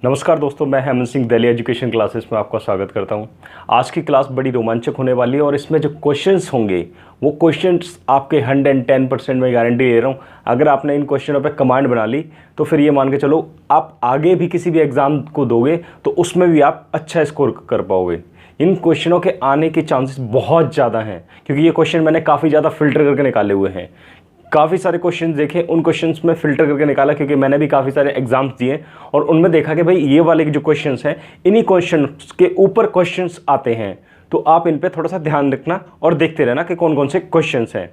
नमस्कार दोस्तों, मैं हेमंत सिंह दिल्ली एजुकेशन क्लासेस में आपका स्वागत करता हूं। आज की क्लास बड़ी रोमांचक होने वाली है और इसमें जो क्वेश्चंस होंगे वो क्वेश्चंस आपके 110% में गारंटी दे रहा हूं। अगर आपने इन क्वेश्चनों पे कमांड बना ली तो फिर ये मान के चलो आप आगे भी किसी भी एग्ज़ाम को दोगे तो उसमें भी आप अच्छा स्कोर कर पाओगे। इन क्वेश्चनों के आने के चांसेस बहुत ज़्यादा हैं क्योंकि ये क्वेश्चन मैंने काफ़ी ज़्यादा फिल्टर करके निकाले हुए हैं। काफ़ी सारे क्वेश्चंस देखे, उन क्वेश्चंस में फ़िल्टर करके निकाला क्योंकि मैंने भी काफ़ी सारे एग्जाम्स दिए और उनमें देखा कि भाई ये वाले जो क्वेश्चंस हैं इन्हीं क्वेश्चंस के ऊपर क्वेश्चंस आते हैं, तो आप इन पे थोड़ा सा ध्यान रखना और देखते रहना कि कौन कौन से क्वेश्चंस हैं।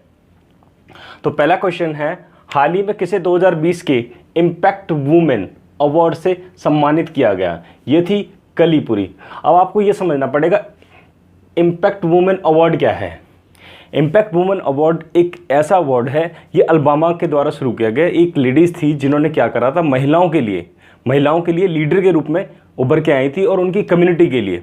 तो पहला क्वेश्चन है, हाल ही में किसे 2020 के इम्पैक्ट वुमेन अवार्ड से सम्मानित किया गया? ये थी कलीपुरी। अब आपको ये समझना पड़ेगा इम्पैक्ट वुमेन अवार्ड क्या है। इम्पैक्ट वुमेन अवार्ड एक ऐसा अवार्ड है, ये अल्बामा के द्वारा शुरू किया गया। एक लेडीज़ थी जिन्होंने क्या करा था, महिलाओं के लिए लीडर के रूप में उभर के आई थी और उनकी कम्युनिटी के लिए,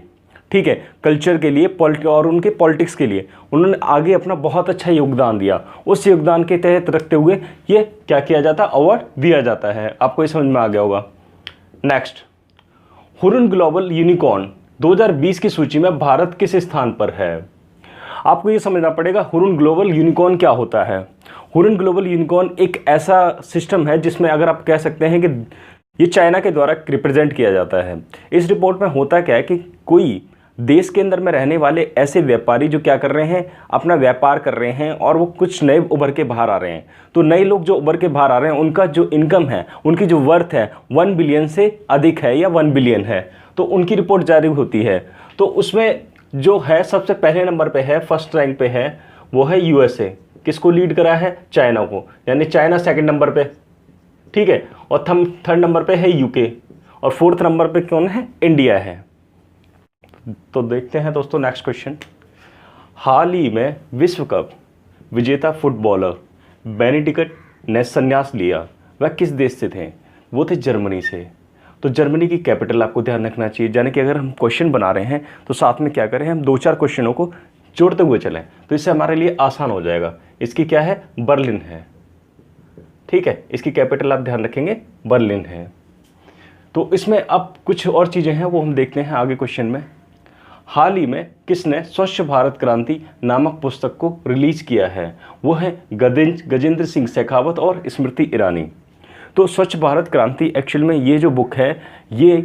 ठीक है, कल्चर के लिए और उनके पॉलिटिक्स के लिए उन्होंने आगे अपना बहुत अच्छा योगदान दिया। उस योगदान के तहत रखते हुए ये क्या किया जाता, अवार्ड दिया जाता है। आपको ये समझ में आ गया होगा। नेक्स्ट, हुरुन ग्लोबल यूनिकॉर्न 2020 की सूची में भारत किस स्थान पर है? आपको ये समझना पड़ेगा हुरुन ग्लोबल यूनिकॉर्न क्या होता है। हुरुन ग्लोबल यूनिकॉर्न एक ऐसा सिस्टम है जिसमें अगर आप कह सकते हैं कि ये चाइना के द्वारा रिप्रेजेंट किया जाता है। इस रिपोर्ट में होता क्या है कि कोई देश के अंदर में रहने वाले ऐसे व्यापारी जो क्या कर रहे हैं, अपना व्यापार कर रहे हैं और वो कुछ नए उभर के बाहर आ रहे हैं। तो नए लोग जो उभर के बाहर आ रहे हैं उनका जो इनकम है, उनकी जो वर्थ है 1 बिलियन से अधिक है या 1 बिलियन है, तो उनकी रिपोर्ट जारी होती है। तो उसमें जो है सबसे पहले नंबर पे है, फर्स्ट रैंक पे है, वो है यूएसए। किसको लीड करा है? चाइना को, यानी चाइना सेकंड नंबर पे, ठीक है, और थर्ड नंबर पे है यूके और फोर्थ नंबर पे कौन है? इंडिया है। तो देखते हैं दोस्तों नेक्स्ट क्वेश्चन। हाल ही में विश्व कप विजेता फुटबॉलर बेनेडिक्ट ने संन्यास लिया, वह किस देश से थे? वो थे जर्मनी से। तो जर्मनी की कैपिटल आपको ध्यान रखना चाहिए, यानी कि अगर हम क्वेश्चन बना रहे हैं तो साथ में क्या करें, हम 2-4 क्वेश्चनों को जोड़ते हुए चलें तो इससे हमारे लिए आसान हो जाएगा। इसकी क्या है? बर्लिन है, ठीक है, इसकी कैपिटल आप ध्यान रखेंगे बर्लिन है। तो इसमें अब कुछ और चीज़ें हैं वो हम देखते हैं आगे क्वेश्चन में। हाल ही में किसने स्वच्छ भारत क्रांति नामक पुस्तक को रिलीज किया है? वो है गजेंद्र सिंह शेखावत और स्मृति ईरानी। तो स्वच्छ भारत क्रांति एक्चुअल में ये जो बुक है ये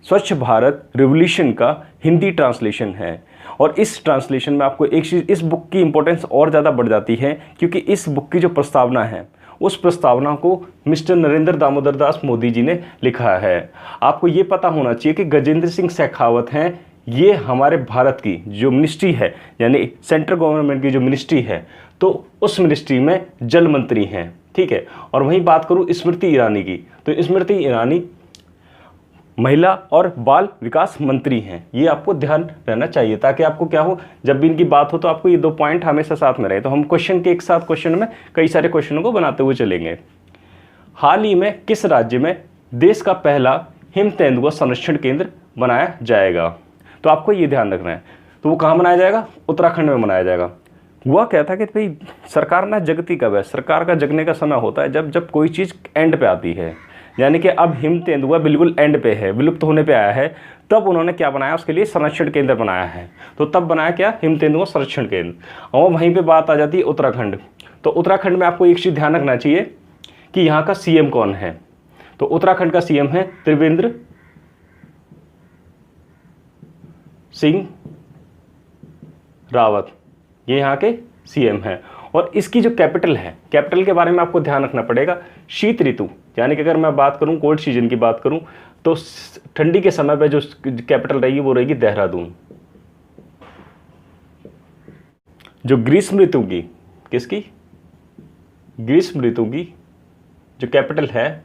स्वच्छ भारत रिवोल्यूशन का हिंदी ट्रांसलेशन है और इस ट्रांसलेशन में आपको एक चीज़, इस बुक की इंपॉर्टेंस और ज़्यादा बढ़ जाती है क्योंकि इस बुक की जो प्रस्तावना है उस प्रस्तावना को मिस्टर नरेंद्र दामोदर दास मोदी जी ने लिखा है। आपको ये पता होना चाहिए कि गजेंद्र सिंह शेखावत हैं, ये हमारे भारत की जो मिनिस्ट्री है यानी सेंट्रल गवर्नमेंट की जो मिनिस्ट्री है तो उस मिनिस्ट्री में जल मंत्री हैं, ठीक है। और वहीं बात करूं स्मृति ईरानी की, तो स्मृति ईरानी महिला और बाल विकास मंत्री हैं। ये आपको ध्यान रहना चाहिए ताकि आपको क्या हो, जब भी इनकी बात हो तो आपको ये 2 पॉइंट हमेशा साथ में रहे। तो हम क्वेश्चन के एक साथ क्वेश्चन में कई सारे क्वेश्चनों को बनाते हुए चलेंगे। हाल ही में किस राज्य में देश का पहला हिम तेंदुआ संरक्षण केंद्र बनाया जाएगा? तो आपको ये ध्यान रखना है। तो वो कहाँ बनाया जाएगा? उत्तराखंड में बनाया जाएगा। हुआ क्या था कि भाई सरकार ना जगती कब है, सरकार का जगने का समय होता है जब कोई चीज़ एंड पे आती है, यानी कि अब हिम तेंदुआ बिल्कुल एंड पे है, विलुप्त होने पे आया है, तब उन्होंने क्या बनाया, उसके लिए संरक्षण केंद्र बनाया है। तो तब बनाया क्या? हिम तेंदुआ संरक्षण केंद्र। और वहीं पे बात आ जाती है उत्तराखंड। तो उत्तराखंड में आपको एक चीज़ ध्यान रखना चाहिए कि यहाँ का सीएम कौन है। तो उत्तराखंड का सीएम है त्रिवेंद्र सिंह रावत, ये यहाँ के सीएम हैं। और इसकी जो कैपिटल है, कैपिटल के बारे में आपको ध्यान रखना पड़ेगा, शीत ऋतु, यानी कि अगर मैं बात करूं कोल्ड सीजन की बात करूं तो ठंडी के समय पे जो कैपिटल रहेगी वो रहेगी देहरादून। जो ग्रीष्म ऋतु की, किसकी? ग्रीष्म ऋतु की जो कैपिटल है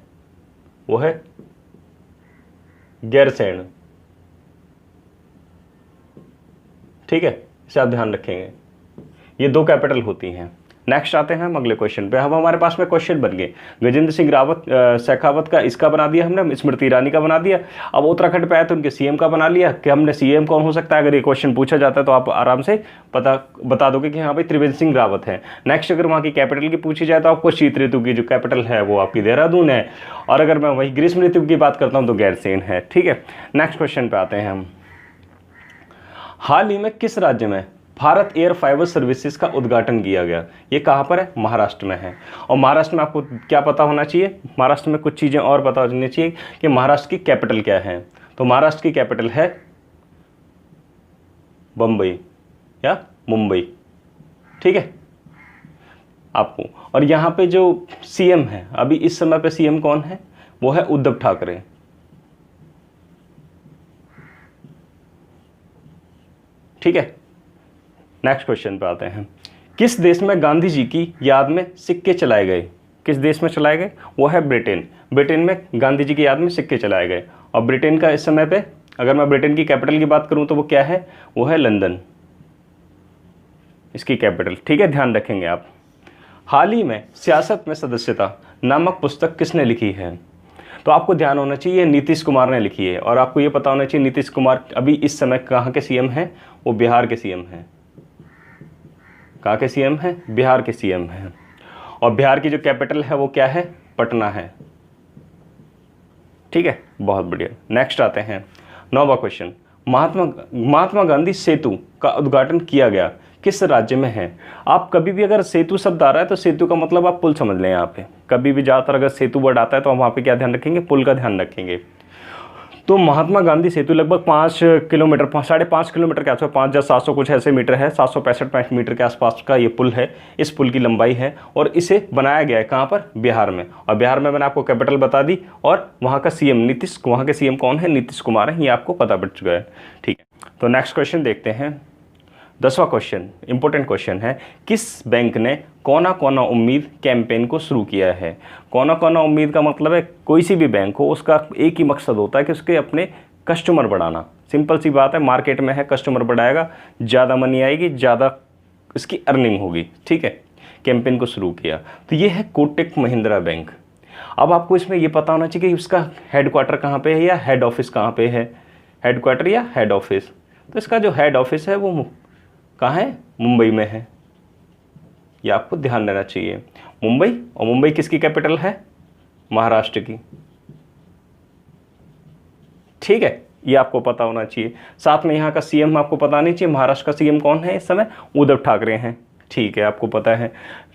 वो है गैरसैंण, ठीक है, इसे आप ध्यान रखेंगे। ये 2 कैपिटल होती हैं। नेक्स्ट आते हैं हम अगले क्वेश्चन पे। अब हमारे पास में क्वेश्चन बन गए, गजेंद्र सिंह रावत शेखावत का इसका बना दिया हमने, स्मृति ईरानी का बना दिया। अब उत्तराखंड पे आया तो उनके सीएम का बना लिया कि हमने सीएम कौन हो सकता है। अगर ये क्वेश्चन पूछा जाता है तो आप आराम से बता दोगे कि हाँ भाई त्रिवेंद्र सिंह रावत है। नेक्स्ट अगर वहाँ की कैपिटल की पूछी जाए तो आपको शीत ऋतु की जो कैपिटल है वो आपकी देहरादून है, और अगर मैं वही ग्रीष्म ऋतु की बात करता हूँ तो गैरसेन है। ठीक है, नेक्स्ट क्वेश्चन पे आते हैं हम। हाल ही में किस राज्य में भारत एयर फाइबर सर्विसेज का उद्घाटन किया गया? ये कहाँ पर है? महाराष्ट्र में है। और महाराष्ट्र में आपको क्या पता होना चाहिए, महाराष्ट्र में कुछ चीज़ें और पता होनी चाहिए कि महाराष्ट्र की कैपिटल क्या है। तो महाराष्ट्र की कैपिटल है बम्बई या मुंबई। ठीक है आपको, और यहाँ पे जो सीएम है अभी इस समय पे सीएम कौन है? वो है उद्धव ठाकरे। ठीक है, नेक्स्ट क्वेश्चन पे आते हैं। किस देश में गांधी जी की याद में सिक्के चलाए गए? किस देश में चलाए गए? वो है ब्रिटेन। ब्रिटेन में गांधी जी की याद में सिक्के चलाए गए। और ब्रिटेन का इस समय पे अगर मैं ब्रिटेन की कैपिटल की बात करूं तो वो क्या है? वो है लंदन, इसकी कैपिटल। ठीक है, ध्यान रखेंगे आप। हाल ही में सियासत में सदस्यता नामक पुस्तक किसने लिखी है? तो आपको ध्यान होना चाहिए नीतीश कुमार ने लिखी है। और आपको ये पता होना चाहिए नीतीश कुमार अभी इस समय कहाँ के सीएम हैं? वो बिहार के सीएम हैं। कहाँ के सीएम हैं? बिहार के सीएम हैं। और बिहार की जो कैपिटल है वो क्या है? पटना है। ठीक है, बहुत बढ़िया। नेक्स्ट आते हैं 9वां क्वेश्चन। महात्मा गांधी सेतु का उद्घाटन किया गया किस राज्य में है? आप कभी भी अगर सेतु शब्द आ रहा है तो सेतु का मतलब आप पुल समझ लें। यहाँ पे कभी भी ज़्यादातर अगर सेतु वर्ड आता है तो हम वहाँ पे क्या ध्यान रखेंगे? पुल का ध्यान रखेंगे। तो महात्मा गांधी सेतु लगभग 5 किलोमीटर 5.5 किलोमीटर के आसपास 5,700 कुछ ऐसे मीटर है, 765 मीटर के आसपास का ये पुल है। इस पुल की लंबाई है और इसे बनाया गया है कहाँ पर? बिहार में। और बिहार में मैंने आपको कैपिटल बता दी और वहाँ का सीएम वहाँ के सीएम कौन है? नीतीश कुमार है। ये आपको पता पड़ चुका है। ठीक है, तो नेक्स्ट क्वेश्चन देखते हैं। 10वां क्वेश्चन इंपॉर्टेंट क्वेश्चन है। किस बैंक ने कोना कोना उम्मीद कैंपेन को शुरू किया है? कोना कोना उम्मीद का मतलब है कोई सी भी बैंक हो उसका एक ही मकसद होता है कि उसके अपने कस्टमर बढ़ाना। सिंपल सी बात है, मार्केट में है, कस्टमर बढ़ाएगा, ज़्यादा मनी आएगी, ज़्यादा इसकी अर्निंग होगी। ठीक है, कैंपेन को शुरू किया। तो ये है कोटक महिंद्रा बैंक। अब आपको इसमें ये पता होना चाहिए कि उसका हेडक्वार्टर कहाँ पे है या हेड ऑफिस कहाँ पे है। हेडक्वार्टर या हेड ऑफिस, तो इसका जो हेड ऑफिस है वो कहाँ है? मुंबई में है। ये आपको ध्यान देना चाहिए, मुंबई। और मुंबई किसकी कैपिटल है? महाराष्ट्र की। ठीक है, ये आपको पता होना चाहिए। साथ में यहाँ का सीएम आपको पता नहीं चाहिए, महाराष्ट्र का सीएम कौन है इस समय? उद्धव ठाकरे हैं। ठीक है, आपको पता है।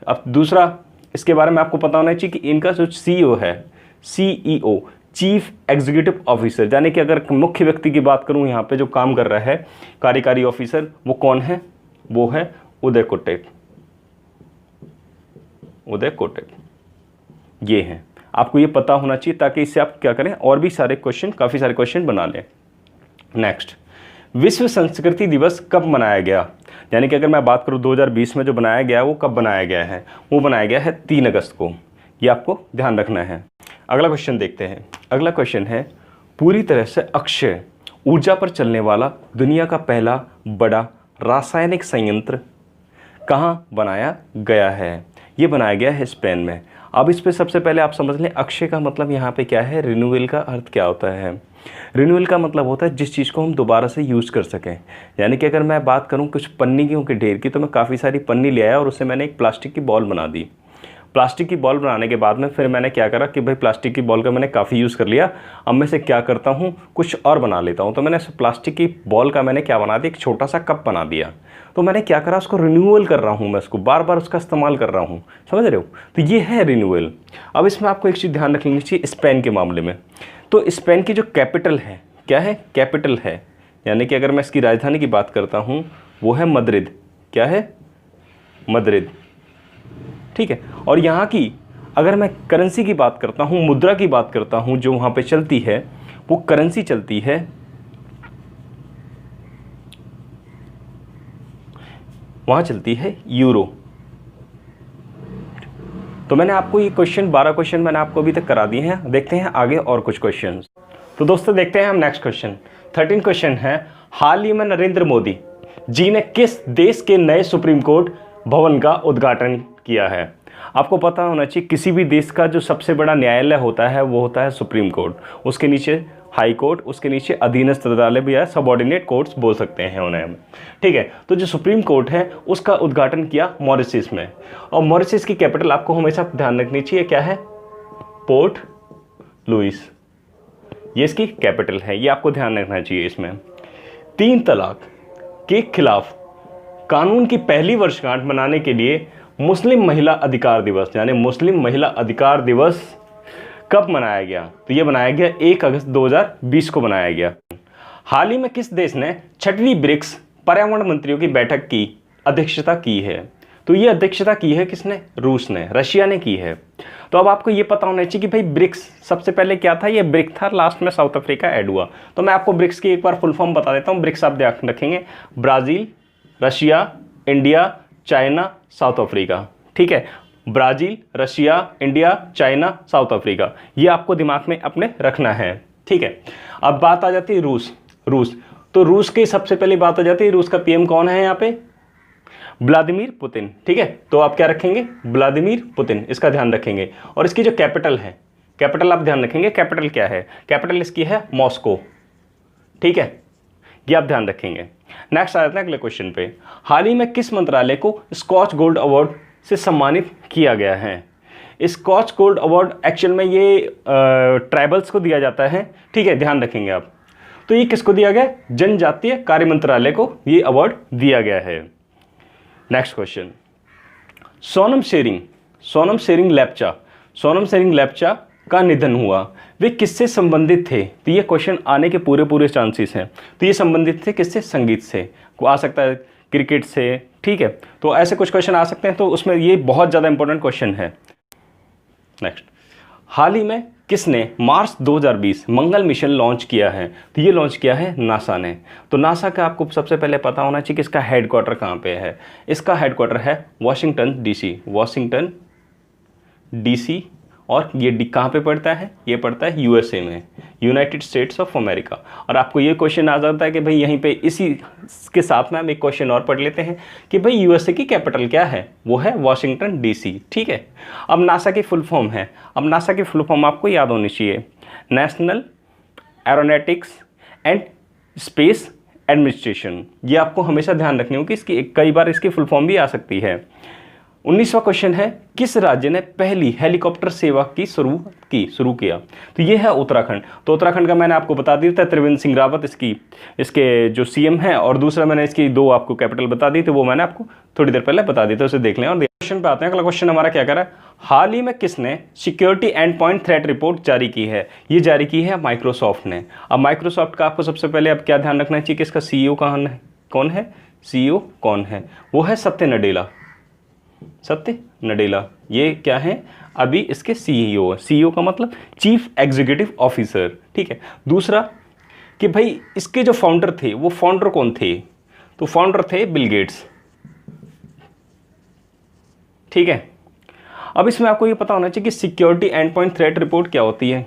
अब दूसरा इसके बारे में आपको पता होना चाहिए कि इनका जो सीईओ है, सीईओ चीफ एग्जीक्यूटिव ऑफिसर, यानी कि अगर मुख्य व्यक्ति की बात करूं यहाँ पे जो काम कर रहा है कार्यकारी ऑफिसर, वो कौन है? वो है उदय कोटक। उदय कोटक ये हैं। आपको ये पता होना चाहिए ताकि इससे आप क्या करें और भी सारे क्वेश्चन, काफ़ी सारे क्वेश्चन बना लें। नेक्स्ट, विश्व संस्कृति दिवस कब मनाया गया? यानी कि अगर मैं बात करूँ 2020 में जो बनाया गया वो कब बनाया गया है? वो बनाया गया है 3 अगस्त को। ये आपको ध्यान रखना है। अगला क्वेश्चन देखते हैं। अगला क्वेश्चन है, पूरी तरह से अक्षय ऊर्जा पर चलने वाला दुनिया का पहला बड़ा रासायनिक संयंत्र कहाँ बनाया गया है? ये बनाया गया है स्पेन में। अब इस पे सबसे पहले आप समझ लें अक्षय का मतलब यहाँ पे क्या है? रिन्यूएबल का अर्थ क्या होता है? रिन्यूएबल का मतलब होता है जिस चीज़ को हम दोबारा से यूज़ कर सकें। यानी कि अगर मैं बात करूँ कुछ पन्नियों के ढेर की, तो मैं काफ़ी सारी पन्नी ले आया और उससे मैंने एक प्लास्टिक की बॉल बना दी। प्लास्टिक की बॉल बनाने के बाद में फिर मैंने क्या करा कि भाई प्लास्टिक की बॉल का मैंने काफ़ी यूज़ कर लिया, अब मैं से क्या करता हूँ कुछ और बना लेता हूँ। तो मैंने प्लास्टिक की बॉल का मैंने क्या बना दिया? एक छोटा सा कप बना दिया। तो मैंने क्या करा, उसको रिन्यूअल कर रहा हूँ, मैं उसको बार बार उसका इस्तेमाल कर रहा हूँ। समझ रहे हो? तो ये है रिन्यूअल। अब इसमें आपको एक चीज़ ध्यान रखनी चाहिए स्पेन के मामले में। तो स्पेन की जो कैपिटल है क्या है? कैपिटल है, यानी कि अगर मैं इसकी राजधानी की बात करता हूँ वो है मद्रिद। क्या है? मद्रिद। ठीक है, और यहाँ की अगर मैं करेंसी की बात करता हूँ, मुद्रा की बात करता हूँ, जो वहाँ पे चलती है वो करेंसी चलती है, वहाँ चलती है यूरो। तो मैंने आपको ये 12 क्वेश्चन मैंने आपको अभी तक करा दिए हैं। देखते हैं आगे और कुछ क्वेश्चन। तो दोस्तों देखते हैं हम नेक्स्ट क्वेश्चन। 13 क्वेश्चन है, हाल ही में नरेंद्र मोदी जी ने किस देश के नए सुप्रीम कोर्ट भवन का उद्घाटन किया है। आपको पता होना चाहिए किसी भी देश का जो सबसे बड़ा न्यायालय होता है वो होता है सुप्रीम कोर्ट, उसके नीचे हाई कोर्ट, उसके नीचे अधीनस्थ अदालत भी है, सबऑर्डिनेट कोर्ट्स बोल सकते हैं उन्हें हम, ठीक है। तो जो सुप्रीम कोर्ट है उसका उद्घाटन किया मॉरिशस में, और मॉरिशस की कैपिटल आपको हमेशा ध्यान रखनी चाहिए, क्या है? पोर्ट लुइस, ये इसकी कैपिटल है, ये आपको ध्यान रखना चाहिए। इसमें 3 तलाक के खिलाफ कानून की पहली वर्षगांठ मनाने के लिए मुस्लिम महिला अधिकार दिवस, यानी मुस्लिम महिला अधिकार दिवस कब मनाया गया? तो ये बनाया गया 1 अगस्त 2020 को बनाया गया। हाल ही में किस देश ने 6वीं ब्रिक्स पर्यावरण मंत्रियों की बैठक की अध्यक्षता की है? तो ये अध्यक्षता की है किसने? रूस ने, रशिया ने की है। तो अब आपको ये पता होना चाहिए कि भाई ब्रिक्स सबसे पहले क्या था? ये ब्रिक था, लास्ट में साउथ अफ्रीका ऐड हुआ। तो मैं आपको ब्रिक्स की एक बार फुल फॉर्म बता देता हूँ। ब्रिक्स आप ध्यान रखेंगे, Brazil, Russia, India, China, south Africa, ठीक है। Brazil, Russia, India, China, south Africa, ये आपको दिमाग में अपने रखना है, ठीक है। अब बात आ जाती है रूस। तो रूस की सबसे पहली बात आ जाती है, रूस का पीएम कौन है यहाँ पे? व्लादिमीर पुतिन, ठीक है। तो आप क्या रखेंगे? व्लादिमीर पुतिन, इसका ध्यान रखेंगे। और इसकी जो कैपिटल है, कैपिटल आप ध्यान रखेंगे, कैपिटल क्या है? कैपिटल इसकी है मॉस्को, ठीक है, ये आप ध्यान रखेंगे। नेक्स्ट आ जाते हैं अगले क्वेश्चन पे। हाल ही में किस मंत्रालय को स्कॉच गोल्ड अवार्ड से सम्मानित किया गया है? स्कॉच गोल्ड अवार्ड एक्चुअल में ये ट्राइबल्स को दिया जाता है, ठीक है, ध्यान रखेंगे आप। तो ये किसको दिया गया? जनजातीय कार्य मंत्रालय को ये अवार्ड दिया गया है। नेक्स्ट क्वेश्चन, सोनम शेरिंग लेप्चा का निधन हुआ, वे किससे संबंधित थे? तो ये क्वेश्चन आने के पूरे चांसेस हैं। तो ये संबंधित थे किससे? संगीत से, आ सकता है क्रिकेट से, ठीक है। तो ऐसे कुछ क्वेश्चन आ सकते हैं, तो उसमें ये बहुत ज़्यादा इंपॉर्टेंट क्वेश्चन है। नेक्स्ट, हाल ही में किसने मार्च 2020 मंगल मिशन लॉन्च किया है? तो ये लॉन्च किया है नासा ने। तो नासा का आपको सबसे पहले पता होना चाहिए कि इसका हेडक्वार्टर कहाँ पे है। इसका हेडक्वार्टर है वाशिंगटन डीसी, और ये कहाँ पे पड़ता है? ये पड़ता है यूएसए में, यूनाइटेड स्टेट्स ऑफ अमेरिका। और आपको ये क्वेश्चन आ जाता है कि भाई यहीं पे इसी के साथ में हम एक क्वेश्चन और पढ़ लेते हैं कि भाई यूएसए की कैपिटल क्या है? वो है वाशिंगटन डीसी, ठीक है। अब नासा की फुल फॉर्म है, अब नासा की फुल फॉर्म आपको याद होनी चाहिए, national aeronautics and space administration. ये आपको हमेशा ध्यान रखनी होगी, इसकी कई बार इसकी फुल फॉर्म भी आ सकती है। 19वां क्वेश्चन है, किस राज्य ने पहली हेलीकॉप्टर सेवा की शुरू किया? तो ये है उत्तराखंड। तो उत्तराखंड का मैंने आपको बता दिया था, त्रिवेंद्र सिंह रावत इसके जो सीएम हैं, और दूसरा मैंने इसकी 2 आपको कैपिटल बता दी, तो वो मैंने आपको थोड़ी देर पहले बता दी, तो उसे देख लें। और क्वेश्चन पे आते हैं। अगला क्वेश्चन हमारा क्या कर रहा है, हाल ही में किसने security and point threat report जारी की है? ये जारी की है माइक्रोसॉफ्ट ने। अब माइक्रोसॉफ्ट का आपको सबसे पहले अब क्या ध्यान रखना चाहिए कि इसका सीईओ कौन है? सीईओ कौन है? वो है सत्य नडेला। ये क्या है? अभी इसके सीईओ है। सीईओ का मतलब चीफ एग्जीक्यूटिव ऑफिसर, ठीक है। दूसरा कि भाई इसके जो फाउंडर थे, वो फाउंडर कौन थे? तो फाउंडर थे बिल गेट्स, ठीक है। अब इसमें आपको ये पता होना चाहिए कि security and point threat report क्या होती है।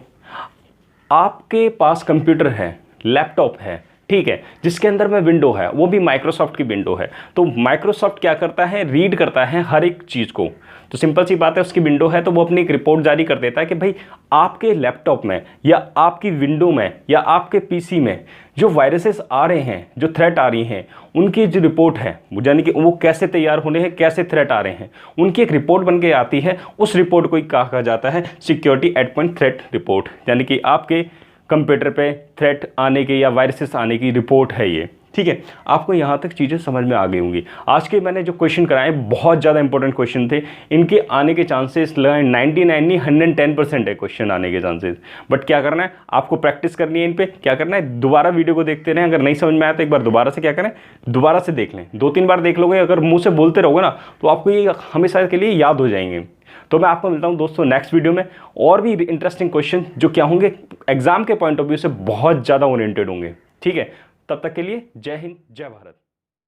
आपके पास कंप्यूटर है, लैपटॉप है, ठीक है, जिसके अंदर में विंडो है, वो भी माइक्रोसॉफ्ट की विंडो है। तो माइक्रोसॉफ्ट क्या करता है? रीड करता है हर एक चीज़ को। तो सिंपल सी बात है, उसकी विंडो है तो वो अपनी एक रिपोर्ट जारी कर देता है कि भाई आपके लैपटॉप में या आपकी विंडो में या आपके पीसी में जो वायरसेस आ रहे हैं, जो थ्रेट आ रही हैं, उनकी जो रिपोर्ट है, यानी कि वो कैसे तैयार होने हैं, कैसे थ्रेट आ रहे हैं, उनकी एक रिपोर्ट बन के आती है। उस रिपोर्ट को ही कहा जाता है security eight point threat report, यानी कि आपके कंप्यूटर पे थ्रेट आने की या वायरसेस आने की रिपोर्ट है ये, ठीक है। आपको यहाँ तक चीज़ें समझ में आ गई होंगी। आज के मैंने जो क्वेश्चन कराए बहुत ज़्यादा इंपॉर्टेंट क्वेश्चन थे, इनके आने के चांसेस 99 नहीं 110% है क्वेश्चन आने के चांसेस। बट क्या करना है, आपको प्रैक्टिस करनी है इन पे। क्या करना है, दोबारा वीडियो को देखते रहें। अगर नहीं समझ में आया तो एक बार दोबारा से क्या करें, दोबारा से देख लें। 2-3 बार देख लोगे, अगर मुँह से बोलते रहोगे ना, तो आपको ये हमेशा के लिए याद हो जाएंगे। तो मैं आपको मिलता हूं दोस्तों नेक्स्ट वीडियो में, और भी इंटरेस्टिंग क्वेश्चन जो क्या होंगे एग्जाम के पॉइंट ऑफ व्यू से बहुत ज़्यादा ओरिएंटेड होंगे, ठीक है। तब तक के लिए जय हिंद, जय भारत।